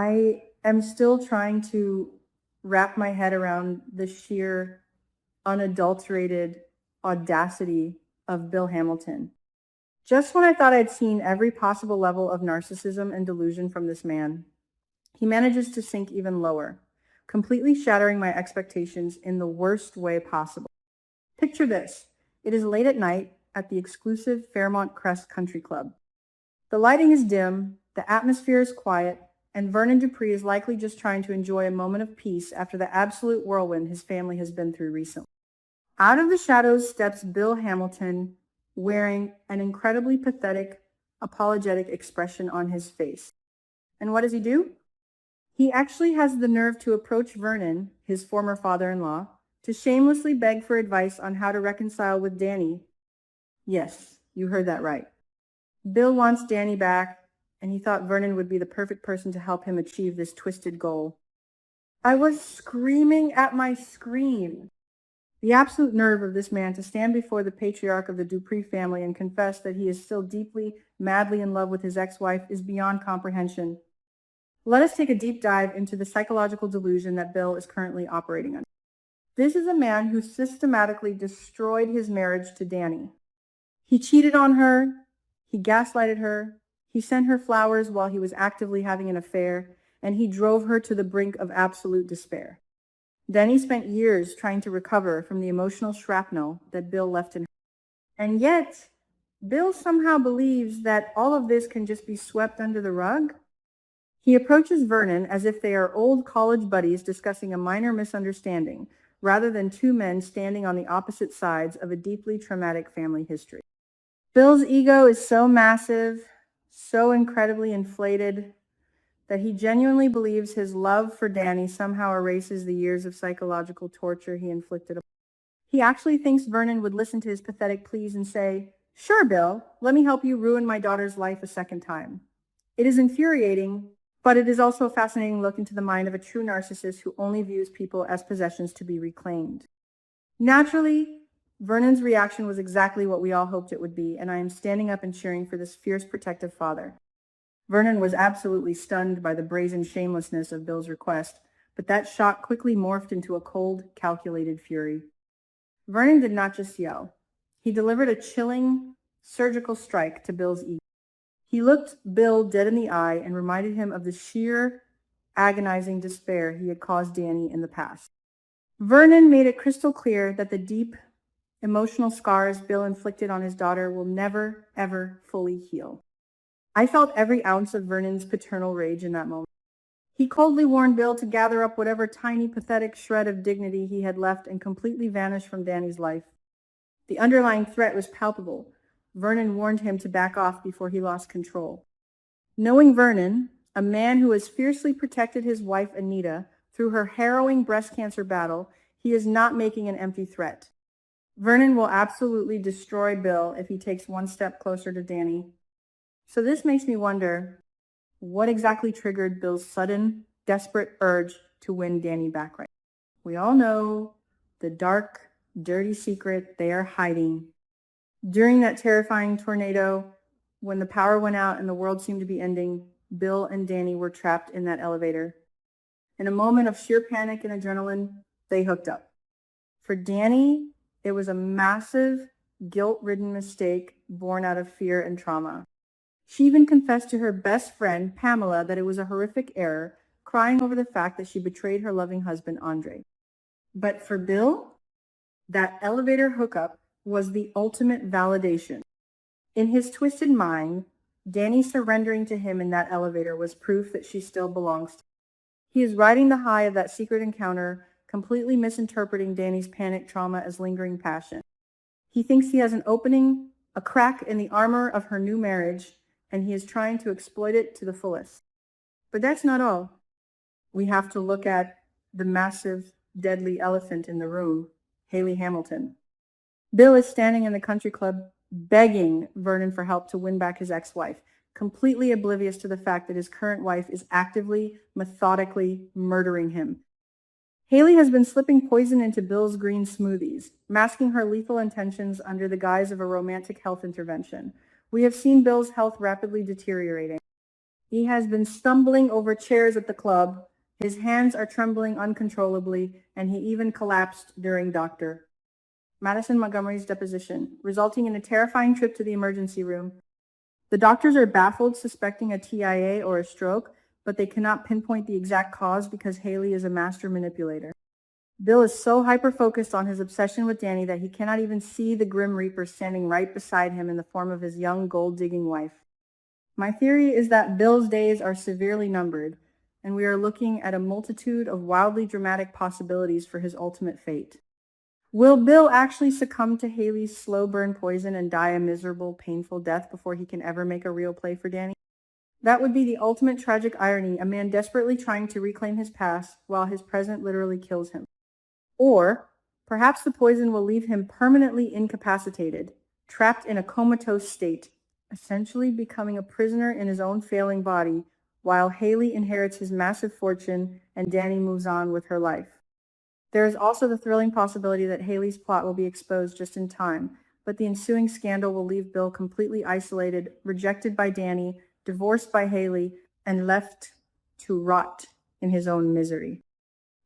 I am still trying to wrap my head around the sheer unadulterated audacity of Bill Hamilton. Just when I thought I'd seen every possible level of narcissism and delusion from this man, he manages to sink even lower, completely shattering my expectations in the worst way possible. Picture this. It is late at night at the exclusive Fairmont Crest Country Club. The lighting is dim, the atmosphere is quiet, and Vernon Dupree is likely just trying to enjoy a moment of peace after the absolute whirlwind his family has been through recently. Out of the shadows steps Bill Hamilton, wearing an incredibly pathetic, apologetic expression on his face. And what does he do? He actually has the nerve to approach Vernon, his former father-in-law, to shamelessly beg for advice on how to reconcile with Dani. Yes, you heard that right. Bill wants Dani back, and he thought Vernon would be the perfect person to help him achieve this twisted goal. I was screaming at my screen. The absolute nerve of this man to stand before the patriarch of the Dupree family and confess that he is still deeply, madly in love with his ex-wife is beyond comprehension. Let us take a deep dive into the psychological delusion that Bill is currently operating under. This is a man who systematically destroyed his marriage to Dani. He cheated on her, he gaslighted her, he sent her flowers while he was actively having an affair, and he drove her to the brink of absolute despair. Dani spent years trying to recover from the emotional shrapnel that Bill left in her. And yet, Bill somehow believes that all of this can just be swept under the rug. He approaches Vernon as if they are old college buddies discussing a minor misunderstanding, rather than two men standing on the opposite sides of a deeply traumatic family history. Bill's ego is so massive, so incredibly inflated, that he genuinely believes his love for Dani somehow erases the years of psychological torture he inflicted. He actually thinks Vernon would listen to his pathetic pleas and say, "Sure, Bill, let me help you ruin my daughter's life a second time." It is infuriating, but it is also a fascinating look into the mind of a true narcissist who only views people as possessions to be reclaimed. Naturally, Vernon's reaction was exactly what we all hoped it would be, and I am standing up and cheering for this fierce protective father. Vernon was absolutely stunned by the brazen shamelessness of Bill's request, but that shock quickly morphed into a cold, calculated fury. Vernon did not just yell. He delivered a chilling, surgical strike to Bill's ego. He looked Bill dead in the eye and reminded him of the sheer, agonizing despair he had caused Dani in the past. Vernon made it crystal clear that the deep, emotional scars Bill inflicted on his daughter will never, ever fully heal. I felt every ounce of Vernon's paternal rage in that moment. He coldly warned Bill to gather up whatever tiny, pathetic shred of dignity he had left and completely vanish from Dani's life. The underlying threat was palpable. Vernon warned him to back off before he lost control. Knowing Vernon, a man who has fiercely protected his wife Anita through her harrowing breast cancer battle, he is not making an empty threat. Vernon will absolutely destroy Bill if he takes one step closer to Dani. So this makes me wonder, what exactly triggered Bill's sudden, desperate urge to win Dani back right now? We all know the dark, dirty secret they are hiding. During that terrifying tornado, when the power went out and the world seemed to be ending, Bill and Dani were trapped in that elevator. In a moment of sheer panic and adrenaline, they hooked up. For Dani, it was a massive, guilt-ridden mistake born out of fear and trauma. She even confessed to her best friend, Pamela, that it was a horrific error, crying over the fact that she betrayed her loving husband, Andre. But for Bill, that elevator hookup was the ultimate validation. In his twisted mind, Dani surrendering to him in that elevator was proof that she still belongs to him. He is riding the high of that secret encounter, completely misinterpreting Dani's panic trauma as lingering passion. He thinks he has an opening, a crack in the armor of her new marriage, and he is trying to exploit it to the fullest. But that's not all. We have to look at the massive, deadly elephant in the room, Haley Hamilton. Bill is standing in the country club begging Vernon for help to win back his ex-wife, completely oblivious to the fact that his current wife is actively, methodically murdering him. Haley has been slipping poison into Bill's green smoothies, masking her lethal intentions under the guise of a romantic health intervention. We have seen Bill's health rapidly deteriorating. He has been stumbling over chairs at the club. His hands are trembling uncontrollably, and he even collapsed during Dr. Madison Montgomery's deposition, resulting in a terrifying trip to the emergency room. The doctors are baffled, suspecting a TIA or a stroke, but they cannot pinpoint the exact cause because Haley is a master manipulator. Bill is so hyper-focused on his obsession with Dani that he cannot even see the Grim Reaper standing right beside him in the form of his young gold-digging wife. My theory is that Bill's days are severely numbered, and we are looking at a multitude of wildly dramatic possibilities for his ultimate fate. Will Bill actually succumb to Haley's slow burn poison and die a miserable, painful death before he can ever make a real play for Dani? That would be the ultimate tragic irony, a man desperately trying to reclaim his past while his present literally kills him. Or perhaps the poison will leave him permanently incapacitated, trapped in a comatose state, essentially becoming a prisoner in his own failing body, while Haley inherits his massive fortune and Dani moves on with her life. There is also the thrilling possibility that Haley's plot will be exposed just in time, but the ensuing scandal will leave Bill completely isolated, rejected by Dani, divorced by Haley, and left to rot in his own misery.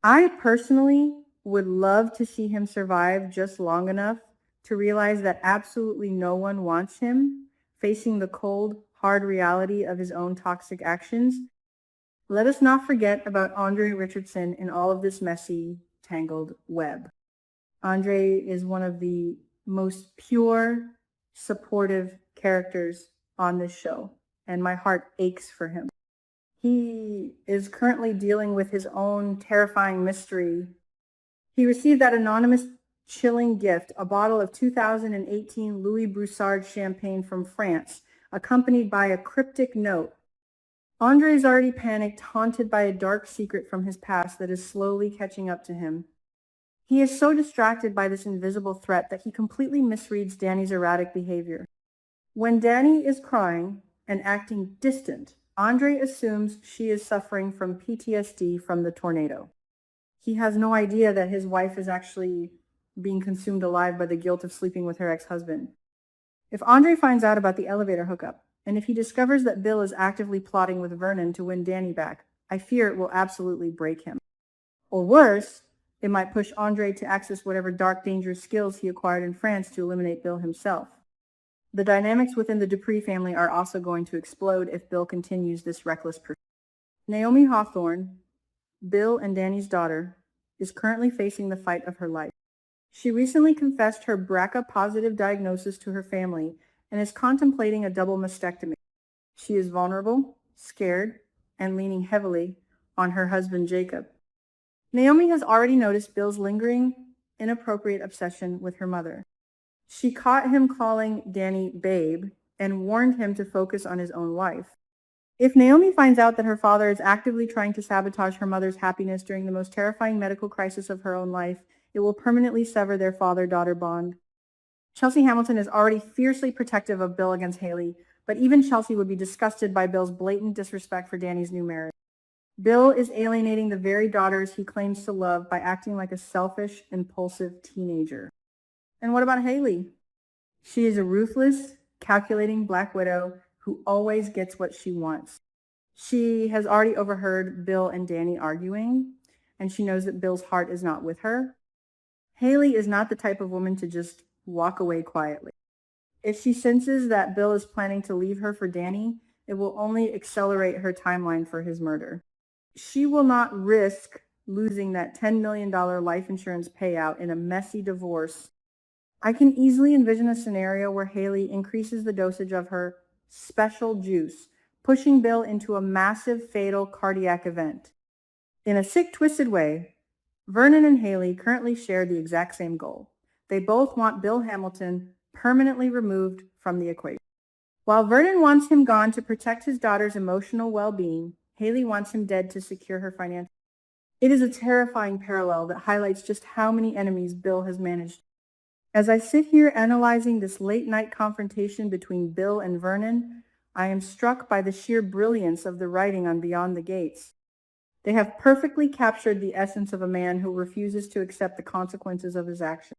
I personally would love to see him survive just long enough to realize that absolutely no one wants him, facing the cold, hard reality of his own toxic actions. Let us not forget about Andre Richardson in all of this messy, tangled web. Andre is one of the most pure, supportive characters on this show, and my heart aches for him. He is currently dealing with his own terrifying mystery. He received that anonymous, chilling gift, a bottle of 2018 Louis Broussard champagne from France, accompanied by a cryptic note. Andre is already panicked, haunted by a dark secret from his past that is slowly catching up to him. He is so distracted by this invisible threat that he completely misreads Dani's erratic behavior. When Dani is crying and acting distant, Andre assumes she is suffering from PTSD from the tornado. He has no idea that his wife is actually being consumed alive by the guilt of sleeping with her ex-husband. If Andre finds out about the elevator hookup, and if he discovers that Bill is actively plotting with Vernon to win Dani back, I fear it will absolutely break him. Or worse, it might push Andre to access whatever dark, dangerous skills he acquired in France to eliminate Bill himself. The dynamics within the Dupree family are also going to explode if Bill continues this reckless pursuit. Naomi Hawthorne, Bill and Dani's daughter, is currently facing the fight of her life. She recently confessed her BRCA-positive diagnosis to her family and is contemplating a double mastectomy. She is vulnerable, scared, and leaning heavily on her husband, Jacob. Naomi has already noticed Bill's lingering, inappropriate obsession with her mother. She caught him calling Dani babe and warned him to focus on his own wife. If Naomi finds out that her father is actively trying to sabotage her mother's happiness during the most terrifying medical crisis of her own life, it will permanently sever their father-daughter bond. Chelsea Hamilton is already fiercely protective of Bill against Haley, but even Chelsea would be disgusted by Bill's blatant disrespect for Dani's new marriage. Bill is alienating the very daughters he claims to love by acting like a selfish, impulsive teenager. And what about Haley? She is a ruthless, calculating Black Widow who always gets what she wants. She has already overheard Bill and Dani arguing, and she knows that Bill's heart is not with her. Haley is not the type of woman to just walk away quietly. If she senses that Bill is planning to leave her for Dani, it will only accelerate her timeline for his murder. She will not risk losing that $10 million life insurance payout in a messy divorce. I can easily envision a scenario where Haley increases the dosage of her special juice, pushing Bill into a massive fatal cardiac event. In a sick, twisted way, Vernon and Haley currently share the exact same goal. They both want Bill Hamilton permanently removed from the equation. While Vernon wants him gone to protect his daughter's emotional well-being, Haley wants him dead to secure her financial. It is a terrifying parallel that highlights just how many enemies Bill has managed. As I sit here analyzing this late-night confrontation between Bill and Vernon, I am struck by the sheer brilliance of the writing on Beyond the Gates. They have perfectly captured the essence of a man who refuses to accept the consequences of his actions.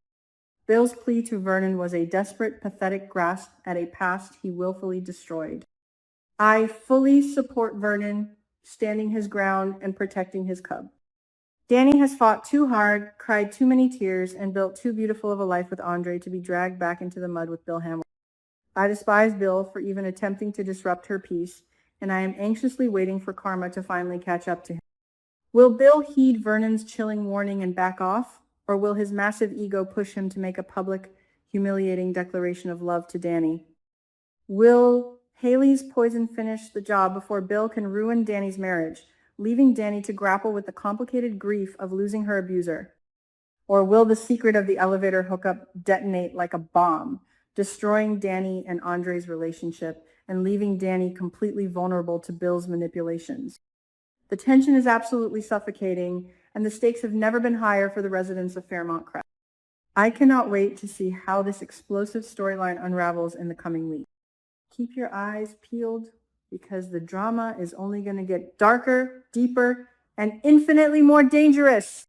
Bill's plea to Vernon was a desperate, pathetic grasp at a past he willfully destroyed. I fully support Vernon standing his ground and protecting his cub. Dani has fought too hard, cried too many tears, and built too beautiful of a life with Andre to be dragged back into the mud with Bill Hamilton. I despise Bill for even attempting to disrupt her peace, and I am anxiously waiting for karma to finally catch up to him. Will Bill heed Vernon's chilling warning and back off, or will his massive ego push him to make a public, humiliating declaration of love to Dani? Will Haley's poison finish the job before Bill can ruin Dani's marriage, leaving Dani to grapple with the complicated grief of losing her abuser? Or will the secret of the elevator hookup detonate like a bomb, destroying Dani and Andre's relationship and leaving Dani completely vulnerable to Bill's manipulations? The tension is absolutely suffocating, and the stakes have never been higher for the residents of Fairmont Crest. I cannot wait to see how this explosive storyline unravels in the coming week. Keep your eyes peeled because the drama is only going to get darker, deeper, and infinitely more dangerous.